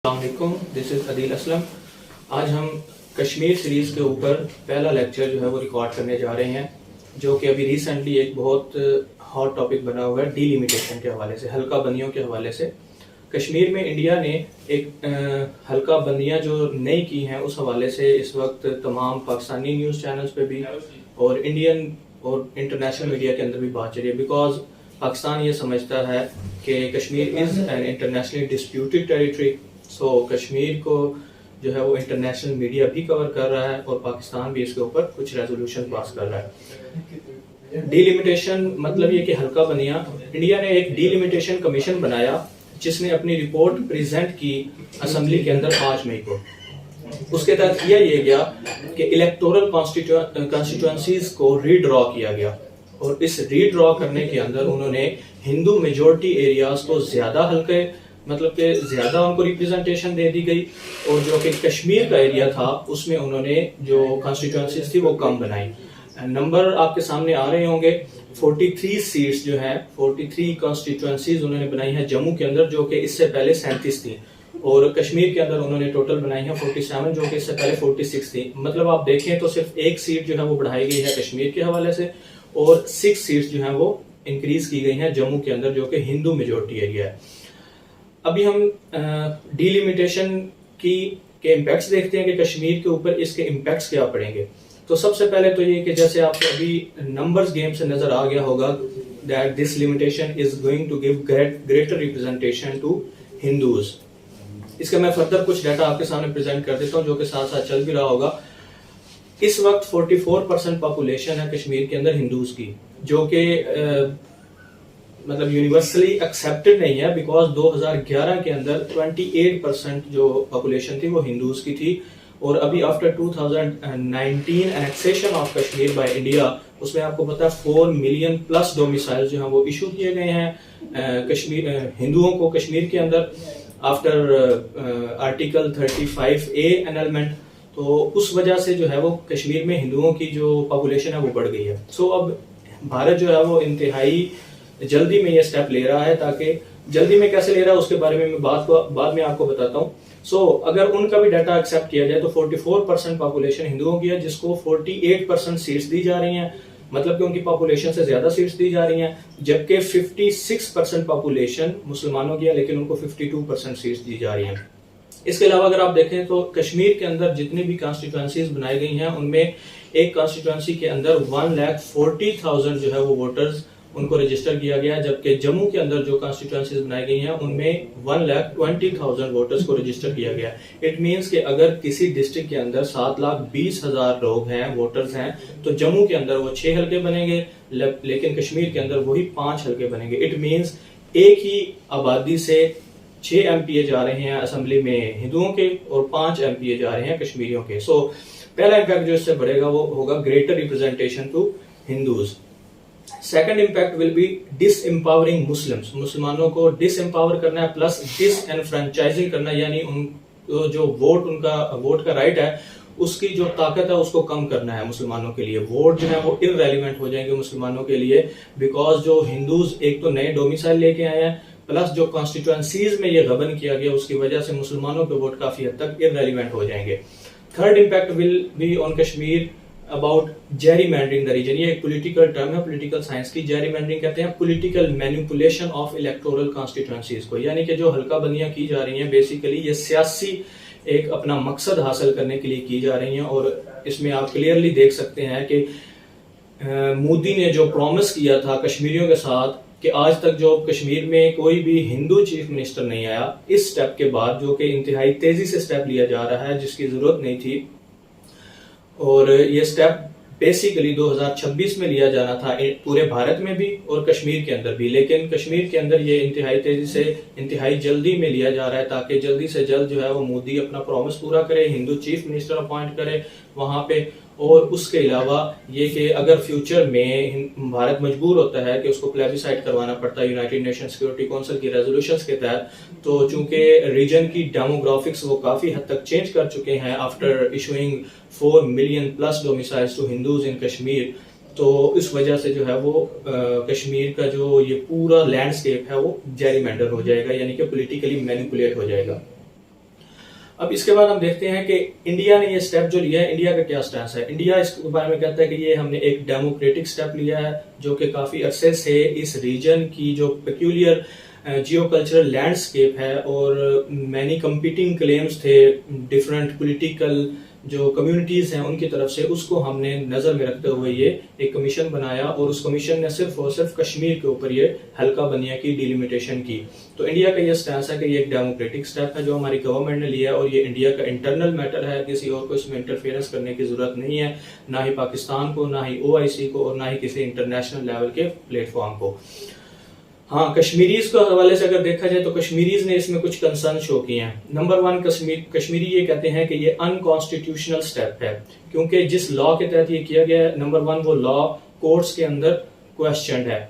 अस्सलामुअलैकुम, this is Adeel Aslam. आज हम कश्मीर सीरीज़ के ऊपर पहला लेक्चर जो है वो रिकॉर्ड करने जा रहे हैं, जो कि अभी रिसेंटली एक बहुत हॉट टॉपिक बना हुआ है डीलिमिटेशन के हवाले से, हल्का बंदियों के हवाले से। कश्मीर में इंडिया ने एक हल्का बंदियां जो नई की हैं उस हवाले से इस वक्त तमाम पाकिस्तानी न्यूज़ चैनल्स पे भी और इंडियन और इंटरनेशनल मीडिया के अंदर भी बात चल रही है, बिकॉज पाकिस्तान ये समझता है कि Kashmir is an internationally disputed territory. So Kashmir को जो है वो इंटरनेशनल मीडिया भी कवर कर रहा है और पाकिस्तान भी इसके ऊपर कुछ रेजोल्यूशन पास कर रहा है। डीलिमिटेशन मतलब ये कि हल्का बंदियां, इंडिया ने एक डीलिमिटेशन कमीशन बनाया जिसने अपनी रिपोर्ट प्रेजेंट की असेंबली के अंदर 5 मई को। उसके तहत किया ये गया कि इलेक्टोरल कॉन्स्टिट्यूएंसीज को रीड्रॉ किया गया और इस रीड्रॉ करने के अंदर उन्होंने हिंदू मेजोरिटी एरियाज को ज्यादा हल्के मतलब कि ज्यादा उनको रिप्रेजेंटेशन दे दी गई और जो कि कश्मीर का एरिया था उसमें उन्होंने जो कॉन्स्टिट्यूएंसीज थी वो कम बनाई। नंबर आपके सामने आ रहे होंगे, 43 सीट्स जो है 43 कॉन्स्टिट्यूएंसीज उन्होंने बनाई है जम्मू के अंदर, जो कि इससे पहले 37 थी, और कश्मीर के अंदर उन्होंने टोटल बनाई है 47, जो कि इससे पहले 46 थी। मतलब आप देखें तो सिर्फ एक सीट जो है वो बढ़ाई गई है कश्मीर के हवाले से और 6 सीट्स जो है वो इंक्रीज की गई है जम्मू के अंदर, जो कि हिंदू मेजोरिटी एरिया है। अभी हम डीलिमिटेशन के इम्पैक्ट्स देखते हैं कि कश्मीर के ऊपर इसके इम्पैक्ट्स क्या पड़ेंगे। तो सबसे पहले तो ये कि जैसे आपको अभी नंबर्स गेम से नजर आ गया होगा that this limitation is going to give greater representation to Hindus. इसका मैं फर्दर कुछ डाटा आपके सामने प्रेजेंट कर देता हूँ जो कि साथ साथ चल भी रहा होगा। इस वक्त 44% पॉपुलेशन है कश्मीर के अंदर हिंदूज की, जो कि मतलब यूनिवर्सली एक्सेप्टेड नहीं है, बिकॉज 2011 के अंदर 28% जो पॉपुलेशन थी वो हिंदूज की थी और अभी after 2019 annexation of Kashmir by India उसमें आपको पता है 4 मिलियन प्लस डोमिसाइल जो हैं वो इशू किए गए हैं कश्मीर हिंदुओं को कश्मीर के अंदर आफ्टर आर्टिकल 35A एनलमेंट। तो उस वजह से जो है वो कश्मीर में हिंदुओं की जो पॉपुलेशन है वो बढ़ गई है। सो अब भारत जो है वो इंतहाई जल्दी में ये स्टेप ले रहा है, ताकि जल्दी में कैसे ले रहा है उसके बारे में मैं बाद में आपको बताता हूँ। सो अगर उनका भी डाटा एक्सेप्ट किया जाए तो 44% पॉपुलेशन हिंदुओं की है, जिसको 48% सीट्स दी जा रही हैं, मतलब कि उनकी पॉपुलेशन से ज्यादा सीट्स दी जा रही हैं, जबकि 56% पॉपुलेशन मुसलमानों की है लेकिन उनको 52% सीट्स दी जा रही हैं। इसके अलावा अगर आप देखें तो कश्मीर के अंदर जितनी भी कॉन्स्टिट्यूएंसीज बनाई गई हैं उनमें एक कॉन्स्टिट्यूएंसी के अंदर 1,40,000 जो है वो वोटर्स उनको रजिस्टर किया गया, जबकि जम्मू के अंदर जो कॉन्स्टिट्यूएंसीज बनाई गई हैं उनमें 1,20,000 वोटर्स को रजिस्टर किया गया। इट मींस कि अगर किसी डिस्ट्रिक्ट के अंदर 7,20,000 लोग हैं, वोटर्स हैं, तो जम्मू के अंदर वो 6 हल्के बनेंगे लेकिन कश्मीर के अंदर वही 5 हल्के बनेंगे। इट मींस एक ही आबादी से 6 MPA जा रहे हैं असेंबली में हिंदुओं के और 5 MPA जा रहे हैं कश्मीरियों के। सो पहला इम्पैक्ट जो इससे बढ़ेगा वो होगा greater representation to Hindus. Second impact will be disempowering Muslims, मुसलमानों को डिसएम्पावर करना है प्लस डिसएनफ्रेंचाइजिंग करना, यानी उन जो उनका वोट का राइट है उसकी जो ताकत है उसको कम करना है मुसलमानों के लिए। वोट जो है वो इररेलेवेंट हो जाएंगे मुसलमानों के लिए, बिकॉज जो हिंदूज एक तो नए डोमिसाइल लेके आए हैं प्लस जो कॉन्स्टिट्यूएंसीज में ये गबन किया गया उसकी वजह से मुसलमानों के वोट काफी हद तक इररेलेवेंट हो जाएंगे। Third impact will be on Kashmir about gerrymandering the region. ये एक पॉलिटिकल टर्म है पॉलिटिकल साइंस की। जेरीमैंडरिंग कहते हैं political manipulation of electoral constituencies को, यानी कि जो हल्का बंदियां की जा रही हैं बेसिकली ये सियासी एक अपना मकसद हासिल करने के लिए की जा रही हैं। और इसमें आप क्लियरली देख सकते हैं कि मोदी ने जो प्रॉमिस किया था कश्मीरियों के साथ कि आज तक जो कश्मीर में कोई भी हिंदू चीफ मिनिस्टर नहीं आया, इस स्टेप के बाद जो कि इंतहाई तेजी से स्टेप लिया जा रहा है जिसकी जरूरत नहीं थी, और ये स्टेप बेसिकली 2026 में लिया जाना था पूरे भारत में भी और कश्मीर के अंदर भी, लेकिन कश्मीर के अंदर ये इंतहाई तेजी से इंतहाई जल्दी में लिया जा रहा है ताकि जल्दी से जल्द जो है वो मोदी अपना प्रॉमिस पूरा करे, हिंदू चीफ मिनिस्टर अपॉइंट करे वहां पे। और उसके अलावा ये कि अगर फ्यूचर में भारत मजबूर होता है कि उसको प्लेबिसाइट करवाना पड़ता है यूनाइटेड नेशन सिक्योरिटी काउंसिल की रेजोल्यूशंस के तहत, तो चूंकि रीजन की डेमोग्राफिक्स वो काफी हद तक चेंज कर चुके हैं after issuing 4 million plus domiciles to Hindus in Kashmir, तो इस वजह से जो है वो कश्मीर का जो ये पूरा लैंडस्केप है वो जेरीमैंडर हो जाएगा, यानी कि पॉलिटिकली मैनिपुलेट हो जाएगा। अब इसके बाद हम देखते हैं कि इंडिया ने ये स्टेप जो लिया है, इंडिया का क्या स्टैंस है। इंडिया इस बारे में कहता है कि ये हमने एक डेमोक्रेटिक स्टेप लिया है जो कि काफी अरसे से इस रीजन की जो पेक्यूलियर जियो कल्चरल लैंडस्केप है और मैनी कंपीटिंग क्लेम्स थे डिफरेंट पॉलिटिकल जो कम्युनिटीज हैं उनकी तरफ से, उसको हमने नजर में रखते हुए ये एक कमीशन बनाया और उस कमीशन ने सिर्फ और सिर्फ कश्मीर के ऊपर ये हल्का बनिया की डिलिमिटेशन की। तो इंडिया का ये स्टैंस है कि ये एक डेमोक्रेटिक स्टेप है जो हमारी गवर्नमेंट ने लिया है और ये इंडिया का इंटरनल मैटर है, किसी और को इसमें इंटरफेरेंस करने की जरूरत नहीं है, ना ही पाकिस्तान को, ना ही OIC को और ना ही किसी इंटरनेशनल लेवल के प्लेटफॉर्म को। हाँ, कश्मीरीज के हवाले से अगर देखा जाए तो कश्मीरीज ने इसमें कुछ कंसर्न शो किए हैं। नंबर 1, कश्मीरी ये कहते हैं कि ये अनकॉन्स्टिट्यूशनल स्टेप है क्योंकि जिस लॉ के तहत ये किया गया है, नंबर 1 वो लॉ कोर्ट्स के अंदर क्वेश्चन है।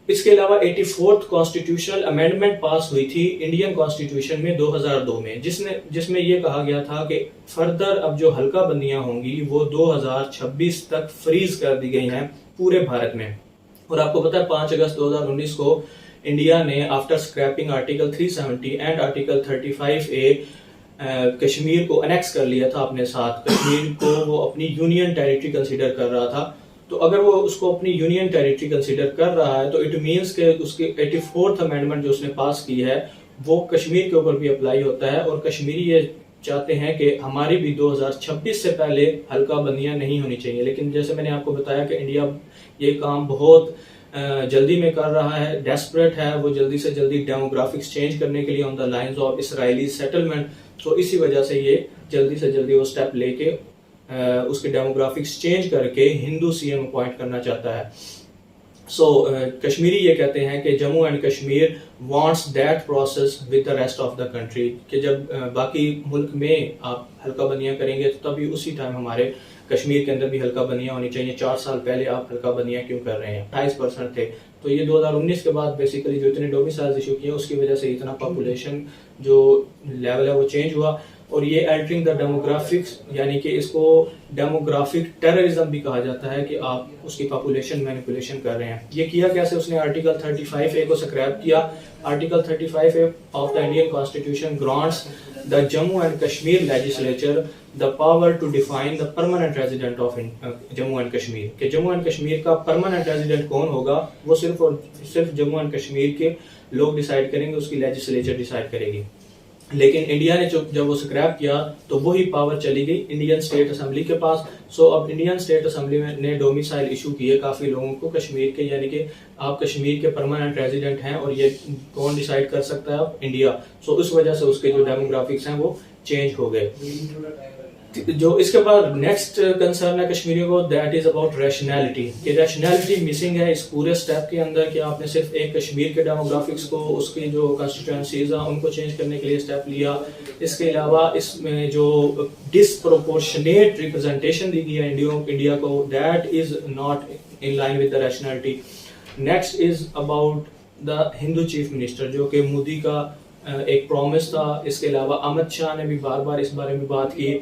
इसके अलावा 84th कॉन्स्टिट्यूशनल अमेंडमेंट पास हुई थी इंडियन कॉन्स्टिट्यूशन में 2002 में, जिसमें यह कहा गया था कि फर्दर अब जो हल्का बंदियां होंगी वो 2026 तक फ्रीज कर दी गई हैं पूरे भारत में। और आपको पता है 5 अगस्त 2019 को इंडिया ने after scrapping article 370 and article 35A Kashmir को अनेक्स कर लिया था अपने साथ। कश्मीर को वो अपनी यूनियन टेरिटरी कंसीडर कर रहा था। तो अगर वो उसको अपनी यूनियन टेरिटरी कंसीडर कर रहा है तो इट मींस के उसकी 84th अमेंडमेंट जो उसने पास की है वो कश्मीर के ऊपर भी अप्लाई होता है। और कश्मीरी ये चाहते हैं कि हमारी भी 2026 से पहले हल्का बंदियां नहीं होनी चाहिए। लेकिन जैसे मैंने आपको बताया कि इंडिया ये काम बहुत जल्दी में कर रहा है, डेस्परेट है, वो जल्दी से जल्दी डेमोग्राफिक्स चेंज करने के लिए on the lines of Israeli settlement. तो इसी वजह से ये जल्दी से जल्दी वो स्टेप लेके उसके डेमोग्राफिक्स चेंज करके हिंदू CM अपॉइंट करना चाहता है। कश्मीरी ये कहते हैं कि Jammu and Kashmir wants that process with the rest of the country, कि जब बाकी मुल्क में आप हल्का बंदियां करेंगे तो तभी उसी टाइम हमारे कश्मीर के अंदर भी हल्का बंदियां होनी चाहिए। 4 साल पहले आप हल्का बंदियां क्यों कर रहे हैं? 28% थे। तो ये 2019 के बाद बेसिकली जो इतने डोमिसाइल्स इशू किए उसकी वजह से इतना पॉपुलेशन जो लेवल है वो चेंज हुआ। और ये अल्टरिंग द डेमोग्राफिक्स, यानी कि इसको डेमोग्राफिक टेररिज्म भी कहा जाता है कि आप उसकी पॉपुलेशन मैनिपुलेशन कर रहे हैं। ये किया कैसे? उसने आर्टिकल 35A को स्क्रैप किया। Article 35A of the Indian constitution grants the Jammu and Kashmir legislature the power to define the permanent resident of Jammu and Kashmir, कि जम्मू एंड कश्मीर का परमानेंट रेजिडेंट कौन होगा वो सिर्फ और सिर्फ जम्मू एंड कश्मीर के लोग डिसाइड करेंगे, उसकी लेजिस्लेचर डिसाइड करेगी। लेकिन इंडिया ने जब वो स्क्रैप किया तो वही पावर चली गई इंडियन स्टेट असेंबली के पास। अब इंडियन स्टेट असेंबली ने डोमिसाइल इशू किए काफी लोगों को कश्मीर के, यानी कि आप कश्मीर के परमानेंट रेजिडेंट हैं और ये कौन डिसाइड कर सकता है? अब इंडिया। उस वजह से उसके जो डेमोग्राफिक्स हैं वो चेंज हो गए। जो इसके बाद नेक्स्ट कंसर्न है कश्मीरियों को, दैट इज अबाउट रैशनैलिटी, कि रैशनैलिटी मिसिंग है इस पूरे स्टेप के अंदर, कि आपने सिर्फ एक कश्मीर के डेमोग्राफिक्स को, उसकी जो कंस्टिट्यूएंसीज हैं उनको चेंज करने के लिए स्टेप लिया। इसके अलावा इसमें जो डिसप्रोपोर्शनेट रिप्रेजेंटेशन दी गई है इंडिया को, that is not in line with the rationality. Next is about the Hindu chief minister, जो कि मोदी का एक प्रॉमिस था। इसके अलावा अमित शाह ने भी बार बार इस बारे में बात की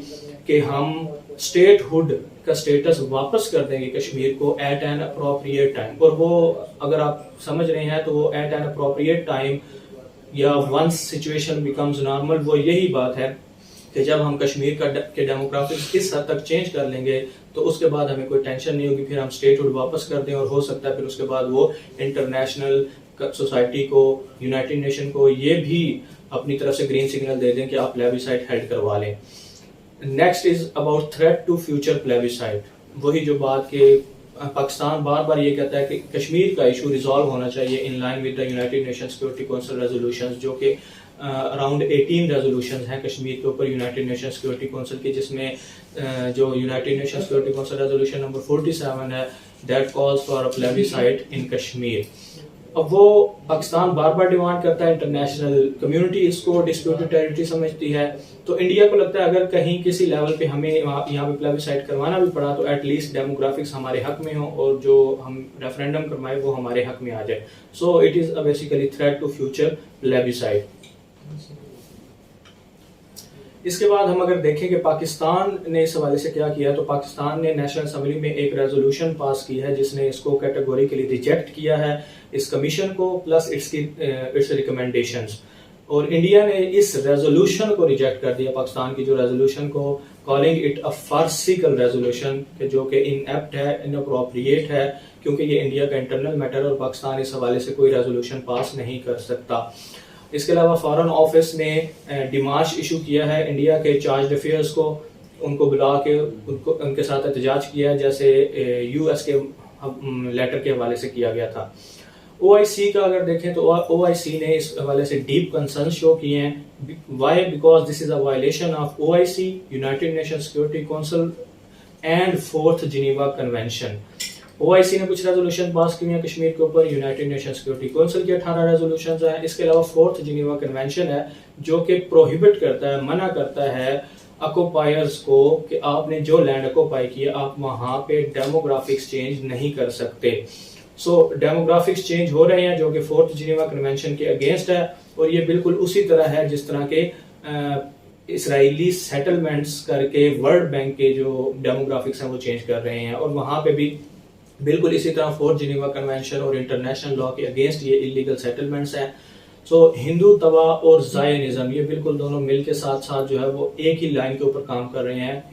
कि हम स्टेटहुड का स्टेटस वापस कर देंगे कश्मीर को एट एन अप्रोप्रिएट टाइम। और वो अगर आप समझ रहे हैं तो वो एट एन अप्रोप्रिएट टाइम या वंस सिचुएशन बिकम्स नॉर्मल, वो यही बात है कि जब हम कश्मीर के डेमोग्राफिक्स इस हद तक चेंज कर लेंगे तो उसके बाद हमें कोई टेंशन नहीं होगी, फिर हम स्टेटहुड वापस कर दें और हो सकता है फिर उसके बाद वो इंटरनेशनल सोसाइटी को, यूनाइटेड नेशन को ये भी अपनी तरफ से ग्रीन सिग्नल दे दें कि आप प्लेबिसाइट हेल्ड करवा लें। Next is about threat to future plebiscite, वही जो बात के पाकिस्तान बार बार ये कहता है कि कश्मीर का इशू रिजॉल्व होना चाहिए in line with the United Nation Security council resolutions, जो कि अराउंड 18 रेजोल्यूशंस हैं कश्मीर के ऊपर यूनाइटेड नेशन सिक्योरिटी काउंसिल की, जिसमें जो United Nation Security Council resolution number 47 है, that calls for a plebiscite in Kashmir. अब वो पाकिस्तान बार बार डिमांड करता है, इंटरनेशनल कम्युनिटी इसको डिस्प्यूटेड टेरिटरी समझती है। तो इंडिया को लगता है अगर कहीं किसी लेवल पे हमें यहाँ पे प्लेबिसाइट करवाना भी पड़ा तो एटलीस्ट डेमोग्राफिक्स हमारे हक में हो और जो हम रेफरेंडम करवाए वो हमारे हक में आ जाए। So it is a basically threat to future plebiscite. इसके बाद हम अगर देखें कि पाकिस्तान ने इस हवाले से क्या किया, तो पाकिस्तान ने नेशनल असेंबली में एक रेजोल्यूशन पास की है जिसने इसको कैटेगोरिकली रिजेक्ट किया है, इस कमीशन को, प्लस इट्स रिकमेंडेशंस। और इंडिया ने इस रेजोल्यूशन को रिजेक्ट कर दिया, पाकिस्तान की जो रेजोल्यूशन को, calling it a farcical resolution, जो कि इनएप्ट है, इनअप्रोप्रिएट है, क्योंकि ये इंडिया का इंटरनल मैटर और पाकिस्तान इस हवाले से कोई रेजोल्यूशन पास नहीं कर सकता। इसके अलावा फॉरेन ऑफिस ने डिमार्च इशू किया है इंडिया के चार्ज अफेयर्स को, उनको बुला के उनके साथ एहतजाज किया है, जैसे यूएस के लेटर के हवाले से किया गया था। ओआईसी का अगर देखें तो ओआईसी ने इस हवाले से डीप कंसर्न शो किए हैं। Why? Because this is a violation of OIC, United Nation Security Council and fourth Geneva convention. OIC ने कुछ रेजोल्यूशन पास किए हैं कश्मीर के ऊपर, यूनाइटेड नेशन सिक्योरिटी काउंसिल के 18 रेजोल्यूशन हैं। इसके अलावा फोर्थ जिनेवा कन्वेंशन है जो कि प्रोहिबिट करता है, मना करता है ऑक्यूपायर्स को कि आपने जो लैंड ऑक्यूपाई किया आप वहां पे डेमोग्राफिक्स चेंज नहीं कर सकते। सो डेमोग्राफिक्स चेंज हो रहे हैं जो कि फोर्थ जिनेवा कन्वेंशन के अगेंस्ट है, और ये बिल्कुल उसी तरह है जिस तरह के इसराइली सेटलमेंट्स करके वर्ल्ड बैंक के जो डेमोग्राफिक्स हैं वो चेंज कर रहे हैं, और वहां पे भी बिल्कुल इसी तरह फोर्थ जिनेवा कन्वेंशन और इंटरनेशनल लॉ के अगेंस्ट ये इलीगल सेटलमेंट्स हैं। सो हिंदू तवा और जायनिज्म ये बिल्कुल दोनों मिल के साथ साथ जो है वो एक ही लाइन के ऊपर काम कर रहे हैं।